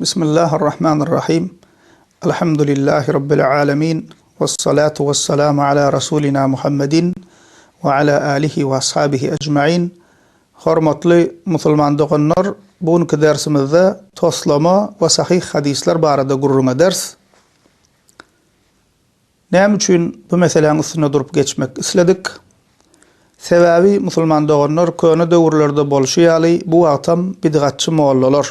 بسم الله الرحمن الرحيم. الحمد لله رب العالمين، والصلاة والسلام على رسولنا محمد وعلى آله وأصحابه أجمعين. Hormatly musulman doganlar, bugünkü dersimizde toslama ve sahih hadisler barada gurruna ders. Näme üçin bu meselenin üstüne durup geçmek isledik? Sebebi musulman doganlar köne döwürlerde bolşýaly bu atam bidgatçy mollalar.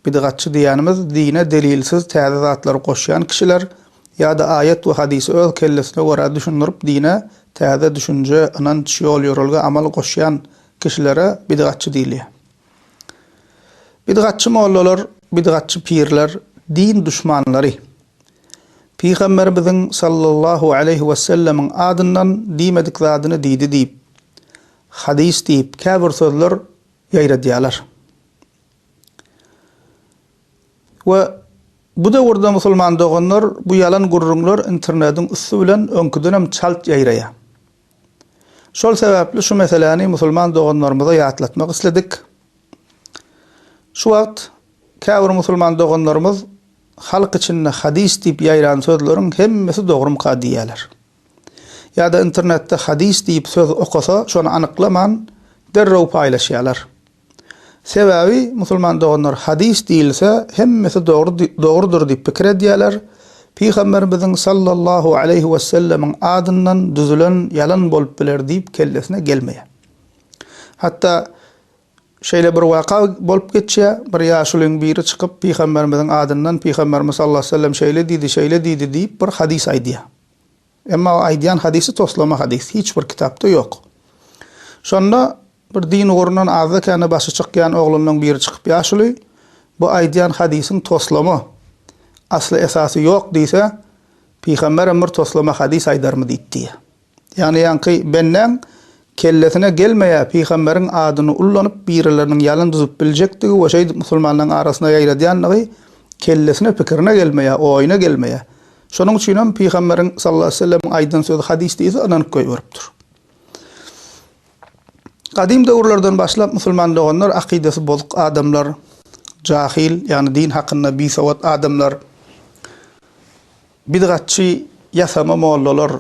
Bidgatçy diýänimiz dine delilsiz täze zatlar goşýan kişiler ýa-da ayet we hadis öz kellesine görä düşünürip dine täze düşünje inanç ýol ýörelge amal goşýan kişilere bidgatçy diýilýär. Bidgatçy mollalar, bidgatçy pirler din düşmanlary. Peygamberimiz sallallahu aleyhi ve sellemin adından diýmedik zadyny diýdi diýip, hadis diýip käbir sözler ýaýradýarlar. Ve bu da orada musulman doganlar bu yalan gurrunlar internetin üstü bilen öňküdenem çalt ýaýraýar. Şol sebäpli şu meseleni musulman doganlarymyza ýatlatmak isledik. Şu wagt käbir musulman doganlarymyz halk içinde hadis diýip ýaýran sözleriň hemmesi dogry diýerler. Ýa-da internetde hadis diýip söz okasa şonu anyklaman derrew paýlaşýarlar. Sebebi musulman doganlar hadis diýilse hemmesi dogrudur diýip pikir edýärler. Peygamberimizin sallallahu aleyhi ve sellemin adından düzülen yalan bolup biler diýip kellesine gelmeýär. Hatta şeýle bir waka bolup geçýär, bir ýaşulyň biri çykyp Peygamberimizin adından Peygamberimiz sallallahu aleyhi ve sellem şeýle diýdi diýip bir hadis aýdýar. Emma o aýdýan hadisi toslama hadis, hiç bir kitapda ýok. Şonda bir din uğrundan azda kene başı çykýan oglundan biri çykyp ýaşuly, bu aýdýan hadisiň toslama asly esasy ýok diýse, Peygamber emir toslama hadis aýdarmy diýdi. Yani ýanky benden kellesine gelmeýär Peygamberiň adyny ullanyp birileriniň ýalan düzüp biljekdigi we şeý musulmanlaryň arasyna ýaýradýanlygy kellesine pikirine gelmeýär, oýuna gelmeýär. Şonuň üçin hem Peygamberiň sallallahu aleyhi ve sellem aýdan söz hadis diýse ananyp goýberipdir. Kadim döwürlerden başlap musulman doganlar akidesi bozuk adamlar, jahil yani din hakkında bisawat adamlar, bidgatçy ýasama mollalar,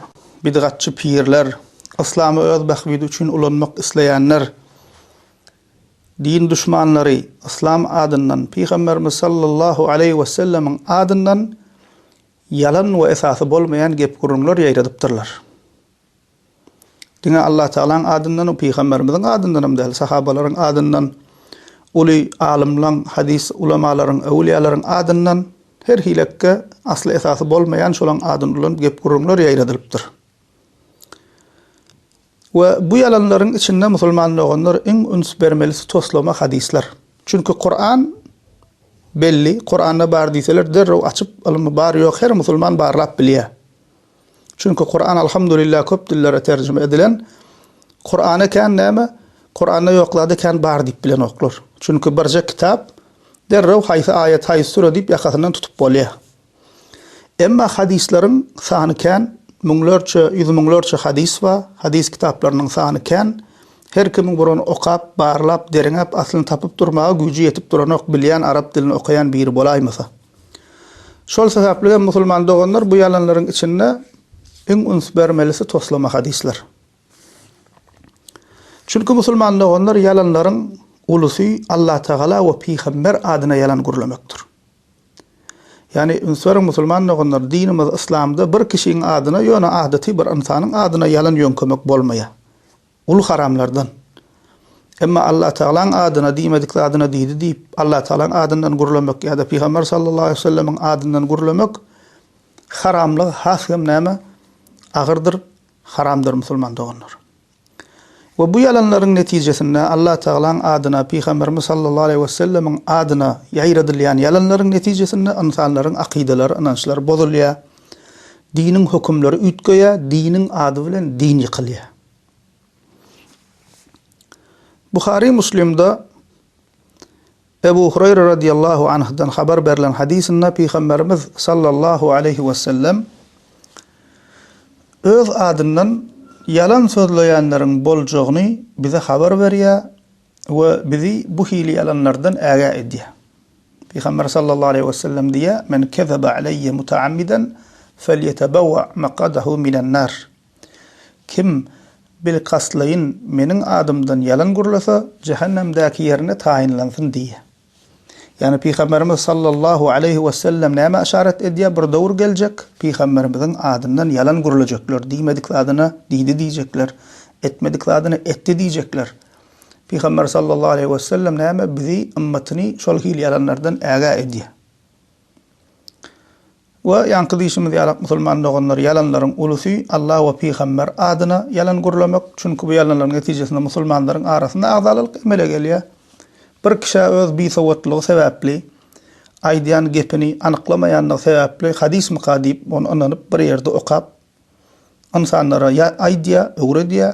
bidgatçy pirler, islamy öz bahwidi üçin ulanmak isleýänler, din düşmanlary, islam adyndan, Peygamberimiz sallallahu aleyhi ve sellemin adyndan yalan we esasy bolmaýan gep gurrunlar ýaýradypdyrlar. Dine Allah Teala'nın adından, Peygamberimizin adından hem değil, sahabalaryň adından, uly alimlaryň, hadis ulamalaryň, awliýalaryň adından her hilekke asly esasy bolmaýan şolaň adyn ulan gep gurrunlar ýaýradylypdyr. We bu yalanlaryň içinde musulman doganlar iň üns bermelisi toslama hadisler. Çünkü Kur'an belli, Kur'an'da bar diýseler derrew açyp almy bar ýok, her musulman barlap bilýär. Çünkü Kur'an elhamdülillah köp dillere tercüme edilen, Kur'an'a kän näme? Kur'an'da ýoklady kän bar diýip bilen oklar. Çünkü birje kitap derrew haýsy ayet, haýsy sure diýip ýakasyndan tutup bolýar. Emma hadisleriň sany kän, müňlerçe, ýüz müňlerçe hadis bar, hadis kitaplarynyň sany kän, her kimiň birini okap, barlap, dereňep aslyny tapyp durmaga güýji ýetip duran ok bilýän, arab dilini okayan biri bolaýmasa. Şol sebäpli musulman doganlar bu ýalanlaryň içinde iň üns bermelisi toslama hadisler. Çünkü musulman doganlar yalanlaryň ulusy Allah Teala we Peygamber adyna yalan gurlamakdyr. Yani ünswer musulman doganlar dinimiz İslamda bir kişiň adyna ýöne adaty bir insanyň adyna yalan ýönkemek bolmaýar. Ul haramlardan. Emma Allah Teala'nın adyna diýmedik adyna diýdi diýip Allah Teala'nın adyndan gurlamak ýa-da Peygamber sallallahu aleyhi ve sellemin adyndan gurlamak haramlyk hasym näme? Agyrdyr, haramdyr musulman doganlar. Ve bu yalanlaryň netijesinde Allah Teala'nın adyna, Peygamberimiz sallallahu aleyhi ve sellemin adyna ýaýradylýan yalanlaryň netijesinde insanlaryň akideleri, inançlary bozulýar. Diniň hökümleri ütgeýär, diniň ady bilen din ýykylýar. Buhari Müslim'de Ebu Hureyre radiyallahu anh'dan haber berilen hadisinde Peygamberimiz sallallahu aleyhi ve sellem öz adından yalan sözleýänleriň boljagyny bize haber berýär we bizi bu hili yalanlardan äge edýär. Peygamber sallallahu aleyhi ve sellem diye men kezebe aleyye mutaammiden felyetebevva maqadahu minen nar. Kim bil kaslayın menin adımdan yalan gurlasa cehennemdeki yerine tayinlansın diye. Yani Peygamberimiz sallallahu aleyhi ve sellem näme işaret ediyor? Bir döwür gelecek. Peygamberimizin adından yalan gurulacaklar. Diýmedik adına diýdi diýjekler. Etmedik adına etdi diýjekler. Peygamber sallallahu aleyhi ve sellem näme bizi ümmetini şol hil yalanlardan äga ediyor. Ve yankı dişimiz yalak musulman doğanlar yalanların ulusu Allah ve Peygamber adına yalan gurulamak. Çünkü bu yalanların neticesinde musulmanların arasında agzalylyk emele geliyor. Bir kişi öz bisawatlygy sebäpli aýdýan gepini anyklamaýanlygy sebäpli hadis mukadyp onu ananyp bir ýerde okap insanlara aýdýa, öwredýä.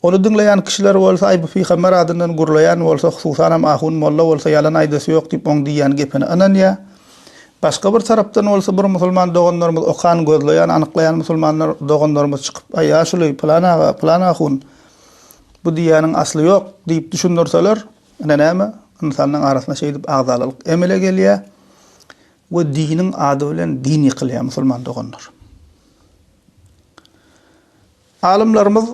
Onu dinleýän kişiler bolsa aýby Peygamber adyndan gurulaýan bolsa hususan ahun molla bolsa yalan aýdasy ýok diýip oň diýen gepini ananýa. Başga bir tarapdan bolsa bir musulman doganlarymyz okan gözleýän, anyklaýan musulmanlar doganlarymyz çykyp aýa şuly plana ahun bu diýäniň asly ýok diýip düşünürseler näme insanların arasında şey edip agzalylyk emele gelýär we diniň ady bilen din ýykylýar musulman doganlar. Alimlerimiz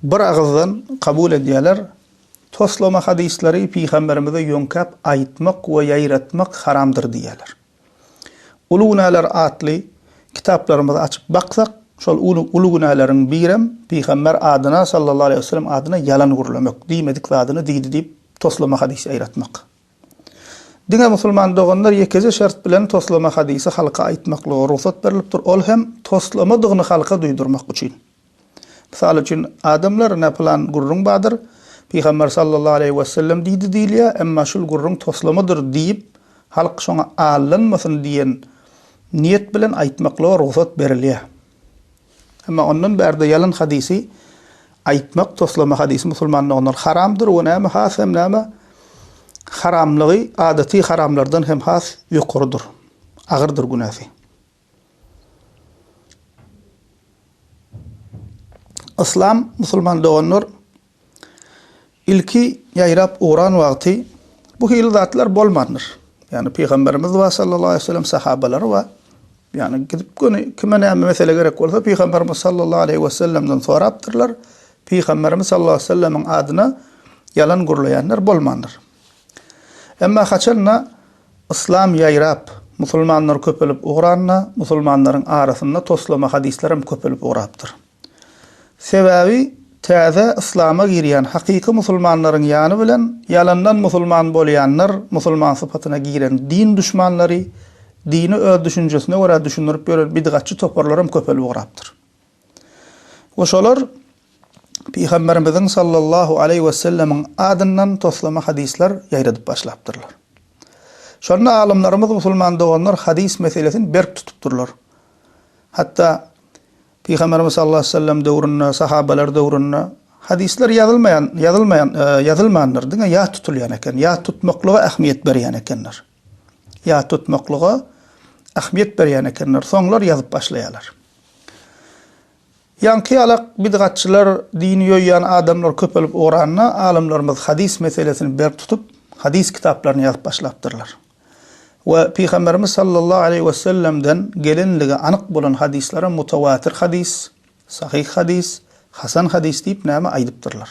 bir agızdan kabul edýärler. Toslama hadisleri Peygamberimize ýönkäp aýtmak we ýaýratmak haramdyr diýerler. Ulugunalar atly kitaplarymyzy açyp baksak, şol ulugunalaryň birem Peygamber adyna sallallahu aleyhi ve sellem adyna yalan gurulamak, diýmedik adyny diýdi diýip toslama hadis aýratmak. Diňe musulman doganlar ýekeze şert bilen toslama hadisi halka aýtmaklygy ruhsat berilipdir. Ol hem toslamadygyny halka duýdurmak üçin. Misal üçin adamlar ne plan gurrun badyr. Peygamber sallallahu aleyhi ve sellem diýdi diýilýär, emma şol gurrun toslamadyr diýip halk şoňa allanmasyn diýen niyet bilen aýtmaklygy ruhsat berilýär. Emma ondan bärde yalan hadisi aýtmak, toslama hadisi musulmanlar haramdyr. O näme has hem näme haramlygy adaty haramlardan hem has ýokurdyr. Agyrdyr günäsi. İslam musulman doganlar ilki ýaýrap uğran wagty bu hil zatlar bolmandyr. Yani Peygamberimiz we sallallahu aleyhi ve sellem sahabalar we yani gidip kime näme mesele gerek bolsa Peygamberimiz sallallahu aleyhi ve sellemden sorapdyrlar. Peygamberimiz sallallahu aleyhi ve sellemin adyna yalan gurulayanlar bolmandyr. Emma haçanna İslam ýaýrap musulmanlar köpelip uğranna musulmanlaryň arasynda toslama hadislerim köpelip uğrapdyr. Sebebi täze İslam'a girýän hakyky musulmanlaryň ýany bilen yalandan musulman bolýanlar musulman sypatyna giren din düşmanlary dini öz düşünjesine görä düşünürip görür bidgatçy toparlarym köpelip uğrapdyr. Oşolar Peygamberimiz sallallahu aleyhi ve sellemin adından toslama hadisler ýaýradyp başlapdyrlar. Şonda alimlerimiz musulman doganlar hadis meselesini berk tutupdyrlar. Hatta Peygamberimiz sallallahu aleyhi ve sellem döwründe, sahabalar döwründe hadisler yazılmayanlar diňe ýa tutulýan eken, ýa tutmaklyga ähmiýet berýän ekenler. Ýa tutmaklyga ähmiýet berýän ekenler. Soňlar ýazyp başlaýarlar. Ýanky alak bidgatçylar dini ýoýýan adamlar köpelip uğranna alimlerimiz hadis meselesini berk tutup hadis kitaplaryny ýazyp başlapdyrlar. Ve Peygamberimiz sallallahu aleyhi ve sellem'den gelenligi anyk bolan hadislere mutawatir hadis, sahih hadis, hasan hadis diýip näme aýdypdyrlar.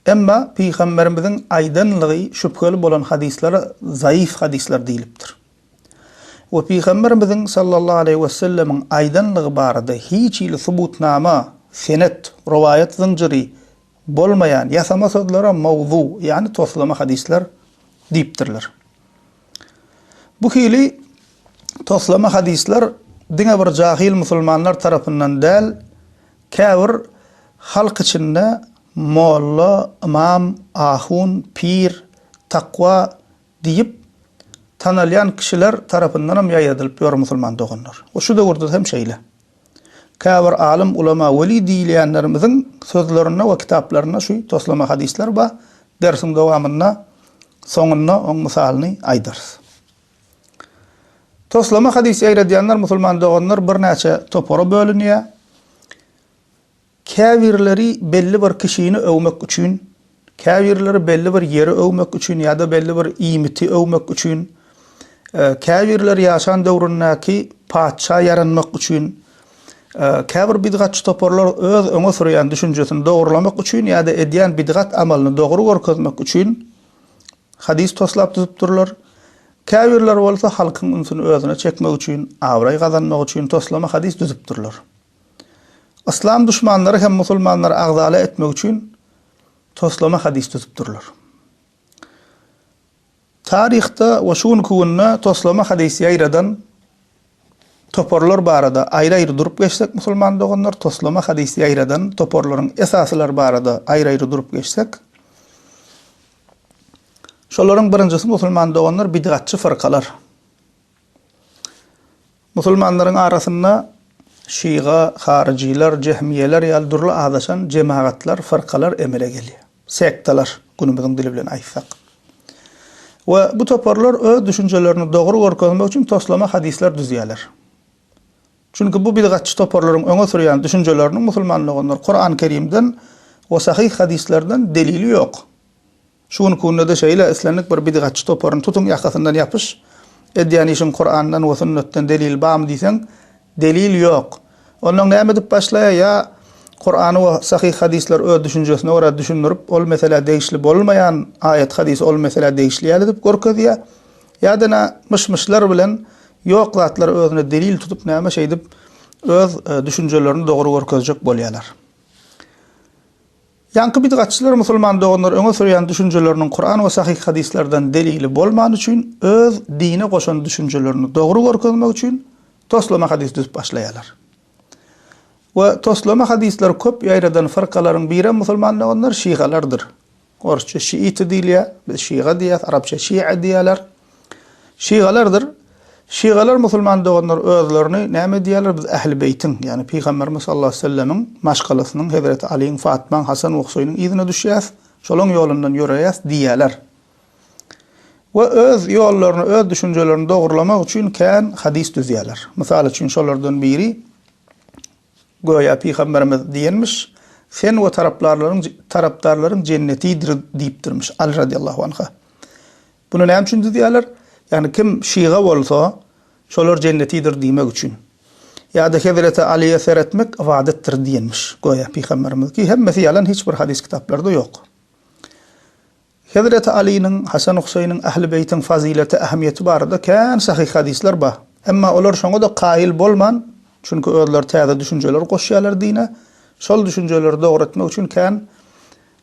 Emma Peygamberimizin aýdanlygy şüpheli bolan hadislere zaif hadisler diýilipdir. Ve Peygamberimizin sallallahu aleyhi ve sellemin aýdanlygy barada hiç ýyly subutnama, senet, rivayet zinciri bolmayan ýasama sözlere mawzu, yani toslama hadisler diýipdirler. Bu hili toslama hadisler diňe bir jahil musulmanlar tarapyndan däl, käbir halk içinde molla, imam, ahun, pir, takwa diýip tanalyan kişiler tarapyndan hem ýaýradylyp ýör musulman doganlar. O şu döwürde hem şeýle. Käbir alim, ulama, weli diýilýänlerimiziň sözlerine we kitaplaryna şu toslama hadisler ba dersiň dowamynda soňunda oň misalyny aýdars. Toslama hadis ýaýradýanlar musulman doganlar bir näçe topara bölünýär. Käbirleri belli bir kişini övmek üçin, Käbirleri belli bir yeri övmek üçün ýa-da belli bir iýmiti övmek üçün, käbirler ýaşan döwründäki paçça ýaranmak üçün, käbir bidgatçy toparlar öz öňe sürýän düşünjesini dogurlamak üçün ýa-da edýän bidgat amalyny dogry görkezmek üçün hadis toslap düzüpdirler. Käbirler bolsa halkyň ünsüni özüne çekmek üçün, awray gazanmak üçün toslama hadis düzüpdirler. İslam düşmanlary hem musulmanlary agzala etmek üçün toslama hadis düzüpdirler. Tarihte we şuň kunna toslama hadis ýaýradan toparlar barada aýry-aýry durup geçsek musulman doganlar toslama hadis ýaýradan toparlaryň esaslar barada aýry-aýry durup geçsek şolaryň birinjisi musulman doganlar bidgatçy fırkalar. Musulmanlaryň arasynda Şiğa, Harijiler, Cehmiyeler ýaldyrly adaşan cemaatlar, fırkalar emele gelýär. Sektalar günümizin dili bilen aýtsak. Ve bu toparlar öz düşüncelerini dogry görkezmek üçin toslama hadisler düzýärler. Çünkü bu bidgatçy toparlaryň öňe sürýän düşünjelerini musulmanlar Kur'an-ı Kerimden we sahih hadislerden delili ýok. Şuň kunada şeýle islenlik bir bidgatçy toparyny tutuň ýakasyndan ýapyş, edýän işin Kur'andan we sünnetden delil bam diýsen, delil ýok. Onuň näme dip başlaýar ýa Kur'an we sahih hadisler öz düşünjesine göre düşünürip, ol mesele değişli bolmayan ayet hadis ol mesele değişli ýaly dip görkezýär. Ýa-da mışmışlar bilen ýok zatlar özüne delil tutup näme şeý dip öz düşünjelerini dogry görkezjek bolýarlar. Ýanky bidgatçylar musulman doganlar öňe sürýän düşünjelerini Kur'an we sahih hadislerden delili bolman üçin öz dine goşan düşünjelerini dogry görkezmek üçin toslama hadis düzüp başlaýarlar. Ve toslama hadisler köp ýaýradan fırkalaryň biri musulmanlar şiğalardır. Orsça şiit diýilýär, biz şiğa diýär, arapça şi'a diýerler. Şiğalardır. Şiğalar musulman doganlar özlerini näme diýerler? Biz ähli beytin, ýani Peýgamberimiz sallallahu aleyhi ve sellemiň maşgalasynyň Hazreti Aliň, Fatmaň, Hasan we Husaýnyň izine düşýäs, şolaň ýolundan ýöreýäs diýerler. Ve öz ýollaryny, öz düşünjelerini dogurlamak üçin kän hadis düzýärler. Mysal üçin şolardan biri goýa Peýgamberimiz diýenmiş, sen we tarapdarlaryň jennetidir diýipdirmiş Ali radiyallahu anha. Bunu näme üçin diýerler? Yani kim şiğa bolsa şolar jennetidir diýmek üçin. Ýa-da Hazreti Ali'ye seretmek ibadetdir diýenmiş goýa Peýgamberimiz ki hemmesi ýalan hiç bir hadis kitaplarda ýok. Hazreti Ali'nin, Hasan Husaýnyň ähli beytiň fazileti, ähmiýeti barada kän sahih hadisler bar. Emma olar şoňa da qaýil bolman, çünkü özler täze düşünjeler goşýarlar dine. Şol düşünjeleri dogry etmek üçin kän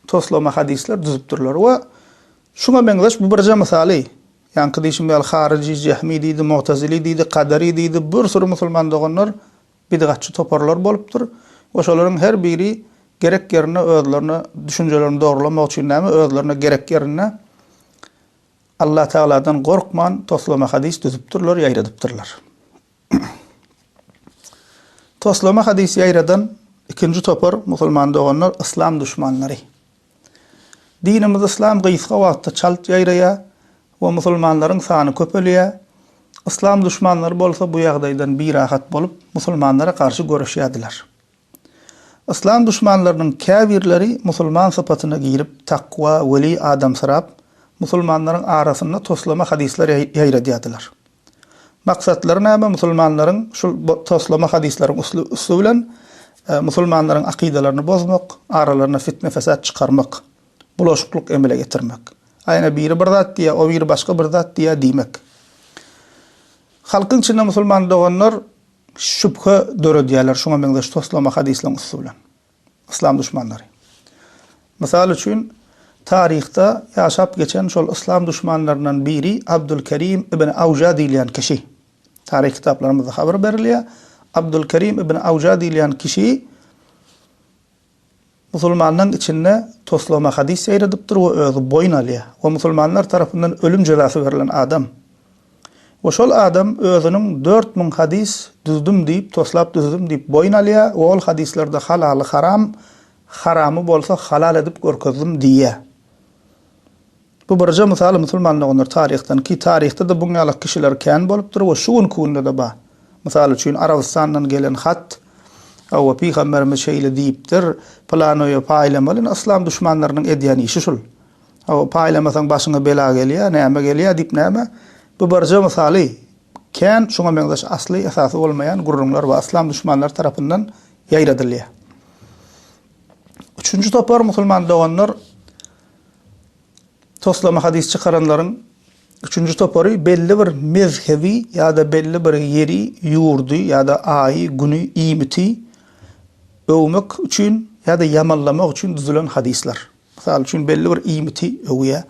toslama hadisler düzüpdirler we şuňa meňzeş bu birje misaly. Yani kıdişim bel Hariji, Cehmi diýdi, Mu'tazili diýdi, Qadari diýdi, bir sürü musulman doganlar bidgatçy toparlar bolupdyr. We şolaryň her biri gerek ýerine özlerini düşünjelerini dogurlamak üçin näme özlerine gerek ýerine Allah Taala'dan gorkman toslama hadis düzüpdirler, ýaýradypdyrlar. Toslama hadis ýaýradan ikinji topar musulman doganlar İslam düşmanlary. Dinimiz İslam gysga wagtda çalt ýaýraýar. Ve musulmanların sany köpelýär. İslam düşmanları bolsa bu ýagdaýdan bir rahat bolup musulmanlara karşı görüşýärdiler. İslam düşmanlarynyň käbirleri musulman sypatyna girip takwa, weli adam sırap musulmanlaryň arasynda toslama hadisler ýaýradýardylar. Maksatları näme? Musulmanlaryň şu toslama hadisleriň uslu bilen musulmanlaryň akidalaryny bozmak, aralaryna fitne fesat çykarmak, bulaşyklyk emele getirmek. Ayna biri bir zat diýär, o biri başga bir zat diýär diýmek. Halkyň içinde musulman doganlar şüphe döredýärler, şoňa meňzeş toslama hadisleriň usulen. İslam düşmanlary. Mysal üçin tarihte ýaşap geçen şol İslam düşmanlarynyň biri Abdülkerim ibn Awja diýilen kişi. Tarih kitaplarymyzda habar berilýär. Abdülkerim ibn Awja diýilen kişi musulmanların içinde toslama hadis ýaýradypdyr we özü boyun alýar. O musulmanlar tarapyndan ölüm jazasy verilen adam. O şol adam özüniň 4000 hadis düzdüm diýip, toslap düzdüm diýip boyun alýar. O hadislerde halaly haram, haramy bolsa halal edip görkezdim diýär. Bu birje misal musulmanlar tarihten ki tarihte de buňaly kişiler kän bolupdyr we şuň kunda da bar. Misal üçin Arabistandan gelen hat Awa Peygamberimiz şeýle diýipdir, planoýa paýlamaly islam düşmanlarynyň edýän işi şol. Awa paýlamasaň başyňa bela gelýär, näme gelýär diýip näme? Bu barja misaly kän şoňa meňdeş asly esasy bolmaýan gurrunlar we islam düşmanlary tarapyndan ýaýradylýar. Üçüncü topar musulman doganlar toslama hadis çıkaranlaryň üçüncü topary belli bir mezhebi ýa-da belli bir ýeri, ýurdy ýa-da aýy, güni, iýmiti övmek üçin ýa-da ýamanlamak üçin düzülen hadisler. Misal üçin belli bir iýmiti öwýär.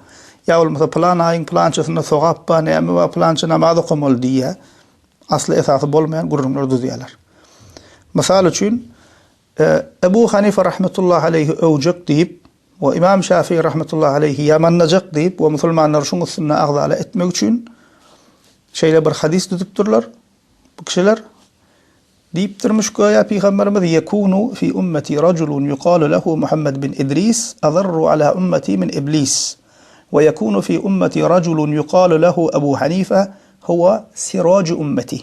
Ya olmasa plan ayın plançasına sogap ba näme we plança namaz okamaly diýär. Asly esasy bolmayan gurrunlar düzýärler. Misal üçin Ebu Hanife rahmetullahi aleyhi öwjek diýip we İmam Şafii rahmetullahi aleyhi ýamannajak diýip we musulmanlar şoň üstüne agzala etmek üçin şeýle bir hadis düzüpdirler. Bu kişiler diýipdirmiş goýa Peygamberimiz yekunu fi ummeti rajulun yuqalu lehu Muhammed bin İdris adarru ala ummeti min iblis. ويكون في أمتي رجل يقال له أبو حنيفة هو سراج أمتي.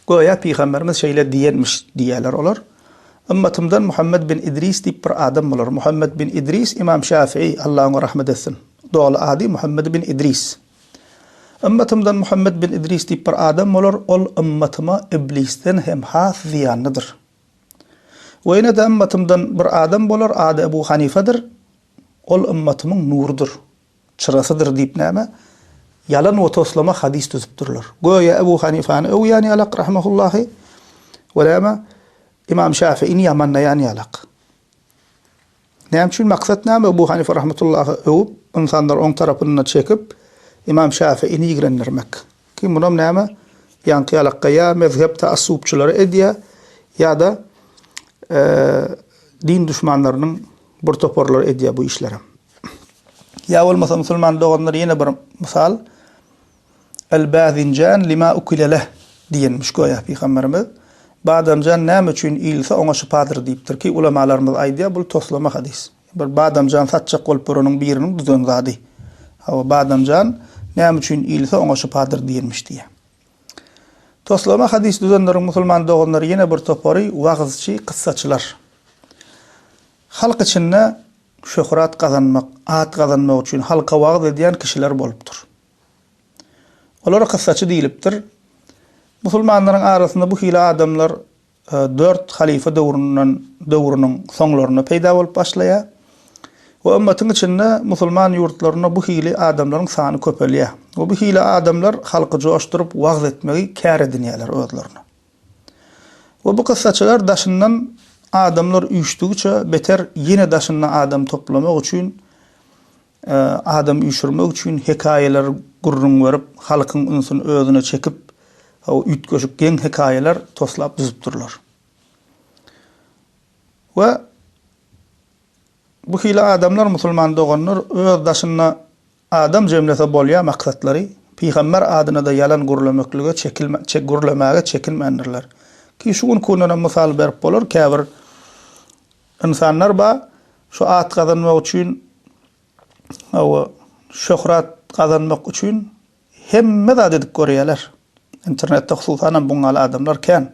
Goýa Peygamberimiz şeýle diýermiş diýerler olar. Ümmetimden Muhammed bin İdris diýip bir adam bolar. Muhammed bin İdris İmam Şafii Allahyň rahmet etsin. Dogly ady Muhammed bin İdris. Ümmetimden Muhammed bin İdris diýip bir adam bolar. Ol ümmetime iblisden hem has ziýanlydyr. We ýene de ümmetimden bir adam bolar. Ady Ebu Hanife'dir. Ol ümmetimin nurudur, çırasıdır diýip näme? Yalan we toslama hadis düzüpdirler. Goýa Ebu Hanifany öwýän ýalak rahimahullahi we näme? İmam Şafii'ni ýamanlaýan ýalak. Näme üçin maksat näme? Ebu Hanife rahmetullahi öwüp insanlar oň tarapyna çekip İmam Şafii'ni ýigrendirmek. Kim bunam näme? Ýanky ýalakka ýa mezhep taassubçylary edýär ýa-da din düşmanlarynyň bir toporlar edýär bu işlere. Ya olmasa musulman doganlar ýene bir misal el-bazinjan lima ukila leh diýenmiş goýa Peygamberimiz. Badamjan näme üçin ilse oňa şypadyr diýipdir ki ulamalarymyz aýdýar bu toslama hadis. Bir badamjan satçak golpurunyň biriniň düzen zady. Hawa badamjan näme üçin ilse oňa şypadyr diýenmiş diýär. Toslama hadis düzenleriň musulman doganlar ýene bir topory wagzyçy, kyssaçylar. Halk içinde şöhret kazanmak, at kazanmak için halka wagt edýän kişiler bolupdyr. Olar kyssaçy diýilipdir. Musulmanlaryň arasynda bu hili adamlar 4 halife döwrüniň soňlaryna peýda bolup başlaýar. We ümmetiň içinde musulman ýurtlaryna bu hili adamlaryň sany köpelýär. Bu hili adamlar halky joşdurup wagt etmegi kär edinýärler özlerine. We bu kyssaçylar daşyndan adamlar üýüşdükçe beter ýene daşyndan adam toplamak üçin adam üýşürmek üçin hekaýeler gurrun berip halkyň ünsüni özüne çekip ütköşük gen hekaýeler toslap düzüpdirler. We bu hili adamlar musulman doganlar öz daşyndan adam jemlese bolýar maksatlary Peygamber adyna da yalan gurulamaklyga çekinmändirler. Ki şu gün konuna misal berip bolar käbir insanlar ba şu at kazanmak üçin şöhret kazanmak üçin hemme zat edip görýärler. İnternetde hususan buňal adamlar kän.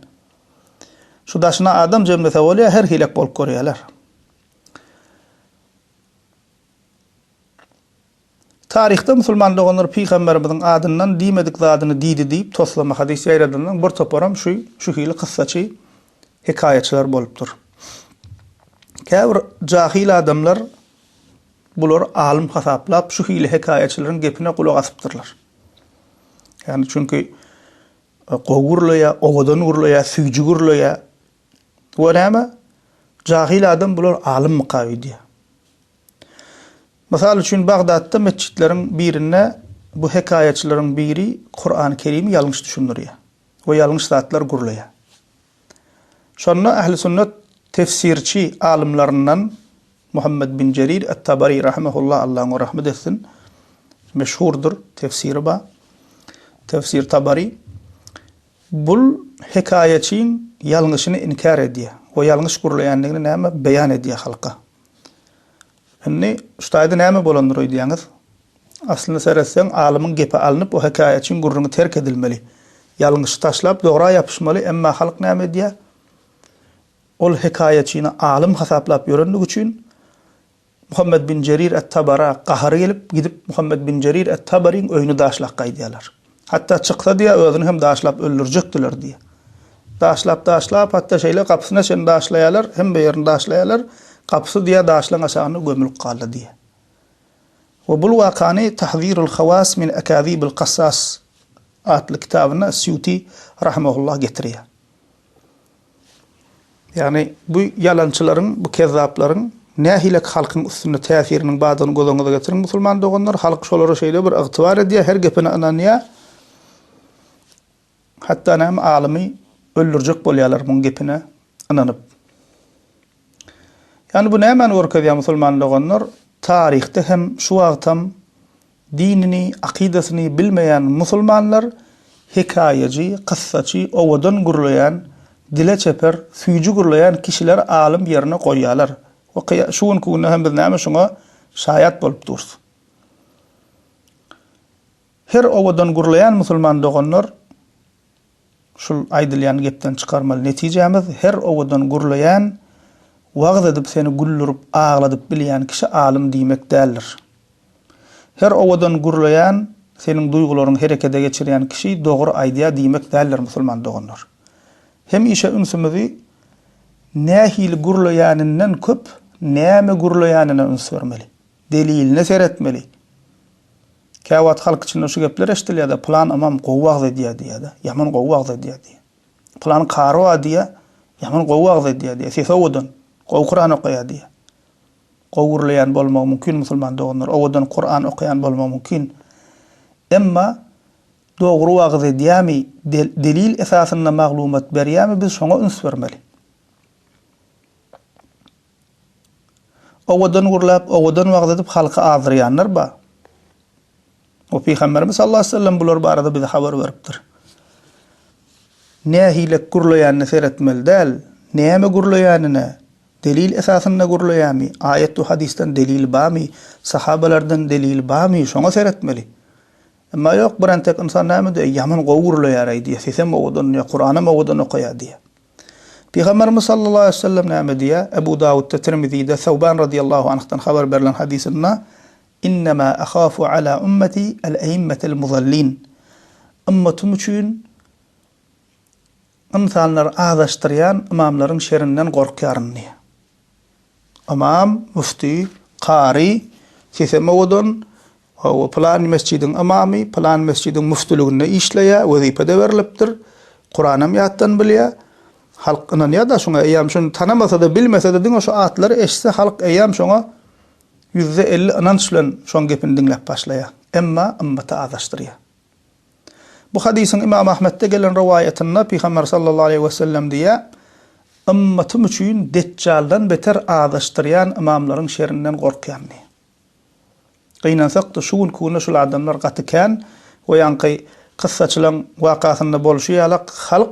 Şu daşyna adam jemlese bolýar her hilek bolup görýärler. Tarihte musulman doganlar Peygamberimiziň adyndan diýmedik zadyny diýdi diýip toslama hadis ýaýradandan bir toparam şu hili kyssaçy hekaýaçylar bolupdyr. Käbir jahil adamlar bular alim hasaplap şu hili hekaýaçylaryň gepine kulak asypdyrlar. Yani çünkü gowurlaya, owadan urlaya, süýji gurlaya we näme? Jahil adam bular alim mukawidi. Mesela üçün Bagdat'ta mescitleriň birine bu hekaýaçylaryň biri Kur'an-ı Kerim'i ýalňyş düşündirýär we ýalňyş zatlar gurlaýar. Şonda ahli sünnet tefsirçi alimlerinden Muhammed bin Cerir et-Tabari rahimehullah Allahyň rahmet etsin. Meşhurdur tefsiri ba. Tefsir Tabari bu hekaýaçyň ýalňyşyny inkar edýär. O ýalňyş gurlaýanlygyny näme beýan edýär halka. Hani şutaýda näme bolandyr diýäňiz? Aslynda seretseň alymyň gepi alınıp o hekaýaçyň gurruny terk edilmeli. Ýalňyş taşlap dogry ýapyşmaly, emma halk näme edýär? ol hikayeçini alim hasaplap ýörendik üçin Muhammed bin Cerir et-Tabara gahary gelip gidip Muhammed bin Cerir et-Tabariň öýüni daşlak gaýdýarlar. Hatta çyksa diýe özüni hem daşlap öldürjekdiler diýe. Daşlap hatta şeýle kapysyna şen daşlaýarlar, hem bir ýerini daşlaýarlar, kapysy diýe daşlaň aşagyny gömülip galdy diýe. Ve bul wakany Tahzirul Khawas min Akazibil Qassas adly kitabyna Suyuti rahimehullah getirýär. Yani bu yalançylaryň, bu kezzaplaryň nähilek halkyň üstünde täsiriniň badyny göz getirin musulman doganlar, halk şolary şeýle bir ygtybar edýär, her gepini ananýar. Hatta näme alimy öldürjek bolýarlar bu gepine ananyp. Yani bu näme görkezýär musulman doganlar? Tarihte hem şu wagtam dinini, akidasyny bilmeýän musulmanlar hikayeci, qyssaçy, owadan gurlayan, dile çeper, süýjü gurlayan kişiler alim ýerine goýýarlar. Ve şuun kuğuna hem biznäme şoňa şaýat bolup dursun. Her owadan gurlayan musulman doganlar şul aýdylýan gepden çykarmaly netijemiz her owadan gurlayan wagt edip seni güllürüp ağladyp bilýän kişi alim diýmek däldir. Her owadan gurlayan senin duýgularyň herekete geçirýän kişi dogry aýdýar diýmek däldir musulman doganlar. Hem işe ünsümüzi nähil gurlaýanynyň köp näme gurlaýanyna üns bermeli. Deliline seretmeli. Käwat halk içinde şu gepler eşdilýär, plan amam gowag edýär, yaman gowag edýär. Plan karo adýar, yaman gowag edýär. Sesowdan Qur'an okuýar diýär. Gowurlayan bolmak mümkin musulman doganlar, owadan Qur'an okuyan bolmak mümkin. Emma dogry wagt edýärmi, delil esasynda maglumat berýärmi, biz şoňa üns bermeli. Owadan gurlap, owadan wagt edip halka azyrýanlar ba. O Peygamberimiz sallallahu aleyhi ve sellem bular barada bize haber beripdir. Nähile gurlaýanyny seretmeli däl, näme gurlaýanyny delil esasynda gurlaýarmy, ayet we hadisden delil bami, sahabalardan delil bami, şoňa seretmeli. Emma ýok biren tek insan näme de ýaman gowurlaýar diýe, sesem owadan ýa Qur'ana owadan okuýar diýe. Peygamberimiz sallallahu aleyhi ve sellem näme diýe? Ebu Davud'da, Tirmizi'de, Thawban radiyallahu anh'tan haber berilen hadisinde İnnemâ ahâfu alâ ümmeti el-eymmetel muzallin. Ümmetim üçün insanlar ağdaştıryan imamların şerinden korkuyarın diye. İmam, müftü, qari, seseme odun, plan mescidin imami, plan mescidin müftülüğünde işleye, vazifede veriliptir. Kur'an'ım yattan bilye. Halk inan ya da şuna eyyam şunu tanamasa da bilmese de din o şu atları eşse halk eyyam şuna %50 inanç bilen şoň gepini dinläp başlaýar. Emma ümmeti azlaşdyrýar. Bu hadisin İmam Ahmed'de gelen rivayetinde Peygamber sallallahu aleyhi ve sellem diýär: "Ümmetim üçin Deccaldan beter azlaşdyrýan imamlaryň şerrinden gorkýan." Gynansak da şuun kuuna şul adamlar gatykan we ýanky qyssaçylaryň wakasynda bolşýarlar halk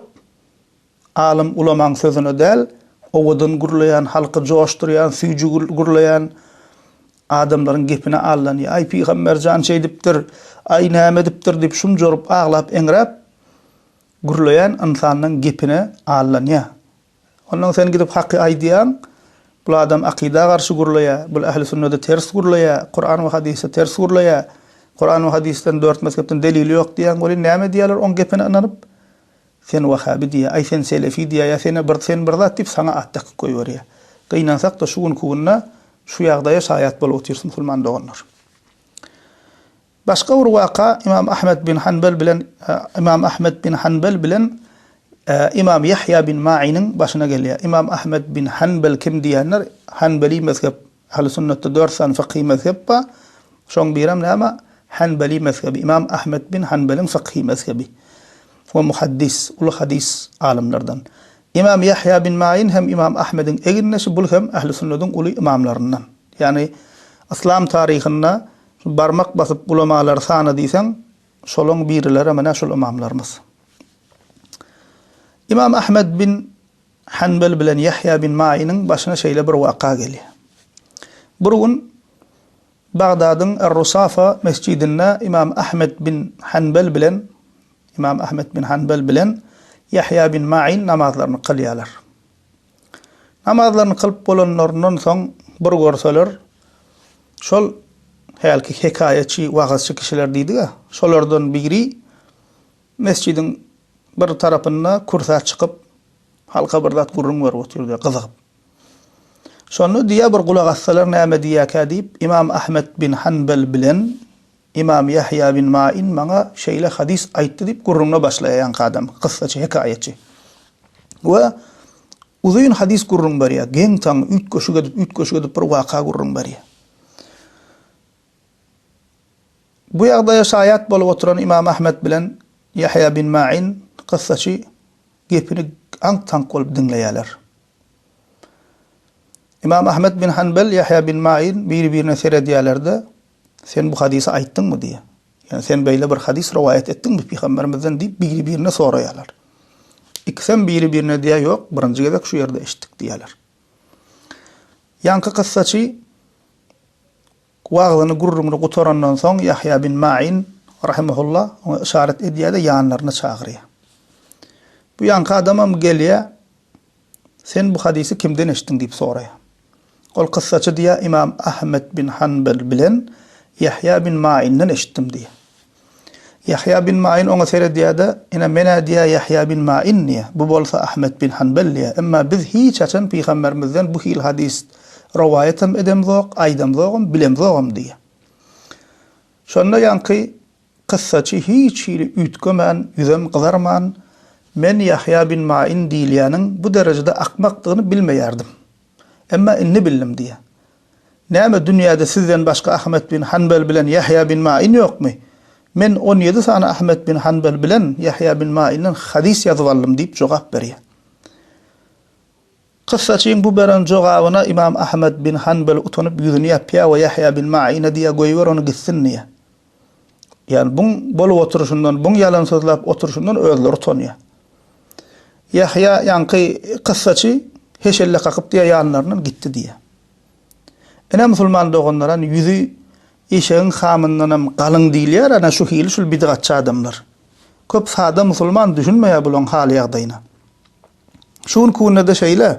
alim ulamaň sözüne däl, owadan gurlayan, halky joşdurýan, süýjü gurlayan adamların gepine allanýar. Ay Peygamberjan şeýdipdir, ay näme dipdir dip şum jorup aglap eňrep gurlayan insanyň gepine allanýar. Ondan sen gidip haqqy aýdýan, bu adam akida garşy gurlaýar, bu ähli sünnete ters gurlaýar, Qur'an we hadise ters gurlaýar. Qur'an we hadisden 4 mezhepden delili ýok diýen bolýar, näme diýerler on gepine ananyp sen Wahhabi diýär, ay sen Selefi diýär, ýa sen bir zat dip sana atdyk goýberýär. Gynansak da şuun kuwunna şu ýagdaýa şaýat bolup otursun musulman doganlar. Başga bir waka İmam Ahmed bin Hanbal bilen İmam Yahya bin Ma'in'in başına gelýär. İmam Ahmed bin Hanbal kim diýenler? Hanbali mezhep, Ahl-i Sünnetde 4 san fıkhi mezhep ba. Şoň biram näme? Hanbali mezhebi. İmam Ahmed bin Hanbal'in fıkhi mezhebi. Ve muhaddis, ul hadis alimlerden. İmam Yahya bin Ma'in hem İmam Ahmed'in eginnesi bul hem Ahl-i Sünnet'in ulu imamlarından. Yani İslam tarihinde barmak basıp ulamalar sana diýsen, şolun birileri mana şol imamlarımız. İmam Ahmed bin Hanbal bilen Yahya bin Ma'in'in başına şeýle bir waka gelýär. Bir gün Bagdad'ın Er-Rusafa mescidinde İmam Ahmed bin Hanbal bilen Yahya bin Ma'in namazlarını kılýarlar. Namazlarını kılıp bolanlarından soň bir görseler, şol helki hekayeçi, wagazçy kişiler diýdi-ga, şolardan biri mescidin bir tarapynda kursa çykyp halka bir zat gurrun ber oturdy gyzygyp. Şonu diýe bir gulak assalar näme diýäkä diýip İmam Ahmed bin Hanbal bilen İmam Yahya bin Ma'in maňa şeýle hadis aýtdy diýip gurruna başlaýan adam, kyssaçy, hekayeçi. We uzun hadis gurrun berýär, geň taň üç köşüge bir waka gurrun berýär. Bu ýagdaýa şaýat bolup oturan İmam Ahmed bilen Yahya bin Ma'in kyssaçy gepini aň-taň bolup dinleýärler. İmam Ahmed bin Hanbal, Yahya bin Ma'in bir-birine seredýärler-de, sen bu hadisi aýtdyňmy diýe. Yani sen beýle bir hadis rivayet etdiňmi Peygamberimizden diýip bir-birine soraýarlar. İkisem bir-birine diýe ýok, birinji gezek şu ýerde eşitdik diýerler. Ýanky kyssaçy waglyny gurrumyny gutarandan soň Yahya bin Ma'in rahimehullah ona işaret edýär-de ýanlaryna çagyrýar. Bu ýanky adamam gelýär, sen bu hadisi kimden eşitdiň diýip soraýar. Ol kyssaçy diýär, İmam Ahmed bin Hanbal bilen Yahya bin Ma'in'den eşitdim diye. Yahya bin Ma'in ona seredýär-de, ina mena diýär Yahya bin Ma'in diýär. Bu bolsa Ahmed bin Hanbal diýär. Emma biz hiç açan Peygamberimizden bu hil hadis riwayetem edemzok, aýdamzogum, bilemzogum diýär. Şonda ýanky kyssaçy hiç hili ütgemän, yüzem gyzarman, men Yahya bin Ma'in diýilýäniň bu derejede akmakdygyny bilmeýärdim. Emma inni bildim diýär. Näme dünýäde sizden başga Ahmed bin Hanbal bilen Yahya bin Ma'in ýokmy? Men 17 sana Ahmed bin Hanbal bilen Yahya bin Ma'in'den hadis ýazyp aldym diýip jogap berýär. Kyssaçyň bu beren jogabyna İmam Ahmed bin Hanbal utanyp ýüzüni ýapýar we Yahya bin Ma'in'e diýär goýber onu gitsin diýär. Yani buň bolup oturuşundan, buň ýalan sözläp oturuşundan özleri utanýar. Yahya ýanky kyssaçy heşelle kakyp diýär ýanlarynyň gitdi diýär. Ene musulman doganlaran yüzü eşeğin hamındanam galyň diýilýär, ana şu hili şul bidgatçy adamlar. Köp sada musulman düşünmeýär bulan haly ýagdaýyna. Şuň kunada şeýle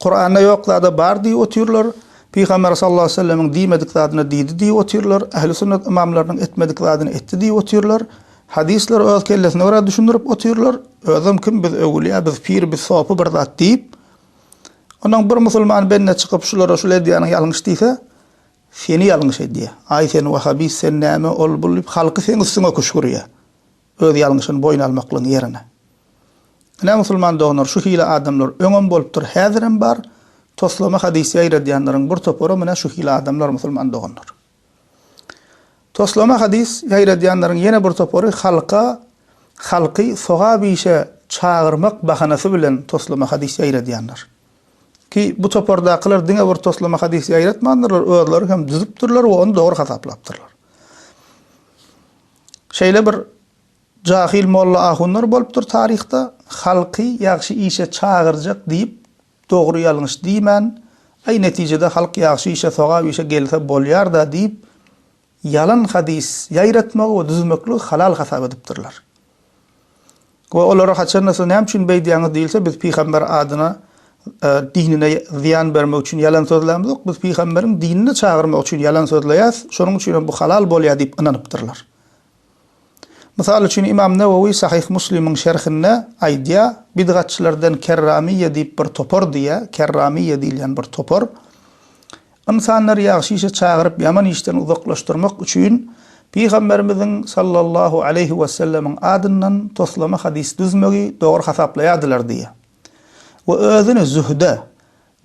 Kur'an'da ýoklada bar diýip oturýarlar, Peygamber sallallahu aleyhi ve sellem'in diýmedik zadyny diýdi diýip oturýarlar, ähli sünnet imamlarynyň etmedik zadyny etdi diýip oturýarlar, hadisler öz kellesine göre düşündirip oturýarlar, özüm kim biz öwliýa, biz pir, biz sopy bir zat diýip ondan bir musulman benne çıkıp şulara şöyle diýany ýalňyş diýse, seni ýalňyş edýär. Ay sen Wahabi, sen näme ol bulup halky seni üstüne kuşgurýar. Öz ýalňyşyny boyna almaklyň ýerine. Näme musulman donar şu hile adamlar öňem bolupdyr, häzirem bar. Toslama hadisi ýaýradýanlaryň bir topary mena şu hile adamlar musulman donar. Toslama hadis ýaýradýanlaryň ýene bir topary halky sogaby işe çağırmak bahanasy bilen toslama hadis ýaýradýanlar. Ki bu topardaklar diňe bir toslama hadis ýaýratmandylar, özleri hem düzüpdirler we onu dogry hasaplapdyrlar. Şeýle bir jahil molla ahunlar bolupdyr tarihda, halky ýagşy işe çağırjak diýip dogry ýalňyş diýmän, ay netijede halk ýagşy işe sogaby işe gelse bolýar da diýip yalan hadis ýaýratmak we düzmekli halal hasap edipdirler. We olara haçan näme üçin beýdiýäňiz diýilse, biz Peygamber adyna dinine ziyan bermek üçin yalan sözlämiz ýok, biz Peygamberiň dinine çağırmak üçin yalan sözleýäs, şonuň üçin bu halal bolýar diýip inanypdyrlar. Misal üçin İmam Newawi Sahih Muslim'in şerhinde aýdýar, bidgatçylardan Kerramiýe diýip bir topar diýär, Kerramiýe diýilen bir topar. İnsanlar ýagşy işe çağıryp ýaman işden uzaklaşdyrmak üçin Peygamberimiziň sallallahu aleyhi we sellem'in adyndan toslama hadis düzmegi dogry hasaplaýardylar diýär. We özüni zühde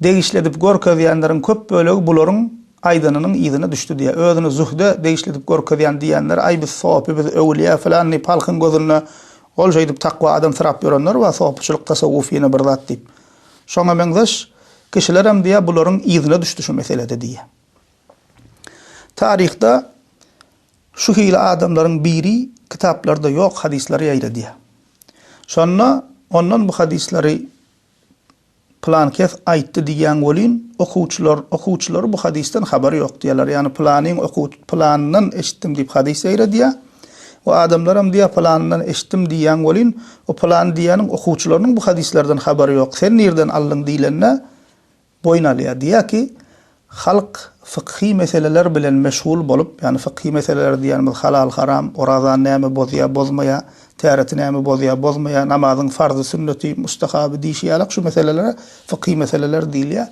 degişledip görkezýänleriň köp bölegi bularyň aýdanynyň ýyzyna düşdi diýär. Özüni zühde degişledip görkezýän diýenler ay biz sopy, biz öwliýa falan ni palkyň gözüne ol şeýdip takwa adam sırap ýörenler we sopçylyk tasawwuf ýene bir zat diýip. Şoňa meňzeş kişiler hem diýär bularyň ýyzyna düşdi şu meselede diýär. Tarihda şu hili adamlaryň biri kitaplarda ýok hadisleri ýaýradýar. Şonda ondan bu hadisleri plan kes aýtdy diýen bolin okuwçylar bu hadisden habary ýok diýerler. Yani planyň planyndan eşitdim diýip hadis ýaýradýar. O adamlaram diýe plandan eşitdim diýen bolyn, o plan diýeniň okuwçylarynyň bu hadislerden habary ýok. Sen nerden aldyň diýilenne boyun alýar. Diýär ki, halk fıkhi meseleler bilen meşgul bolup, yani fıkhi meseleler diýenimiz halal, haram, orazan näme bozýa, bozmaýa, täret näme bozýa, bozmaýa, namazyň farzy, sünneti, mustahaby diýişýärler, şu meselelere fıkhi meseleler diýilýär.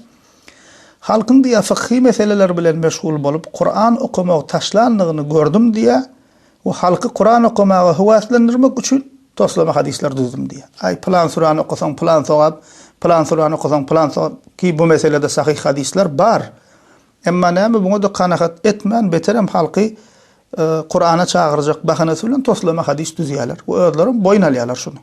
Halkın diýä fıkhi meseleler bilen meşgul bolup, Kur'an okumak taşlandygyny gördüm diýä, o halky Kur'an okumagy howaslandirmek üçin toslama hadisler düzdüm diýä. Ay plan surany okusaň plan sowap, plan surany okusaň plan sowap ki bu meselede sahih hadisler bar. Emma näme buňa da kanaat etmän beterem halky Kur'ana çağırjak bahanasy bilen toslama hadis düzýärler. O özleri boyun alýarlar şunu.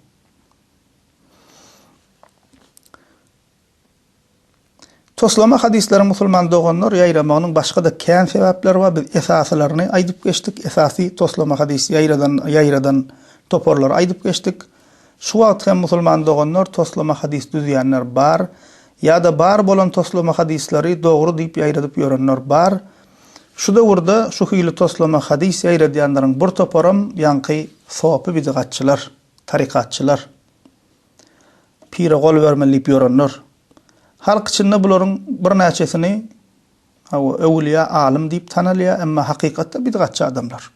Toslama hadisleri musulman doganlar ýaýramanyň başga da kän sebäpleri bar. Biz esaslaryny aýdyp geçdik. Esasy toslama hadis ýaýradan toporlar aýdyp geçdik. Şu wagt hem musulman doganlar toslama hadis düzýänler bar. Ya da bar bolan toslama hadisleri dogry diýip ýaýradyp ýörenler bar. Şu döwürde şu hili toslama hadis ýaýradýanlaryň bir toporam ýanky sowapy bidgatçylar, tarikatçylar. Pire gol bermelip ýörenler. Halk içinde bularyň bir näçesini ewliya, alim diýip tanalýar, emma hakykatda bidgatçy adamlar.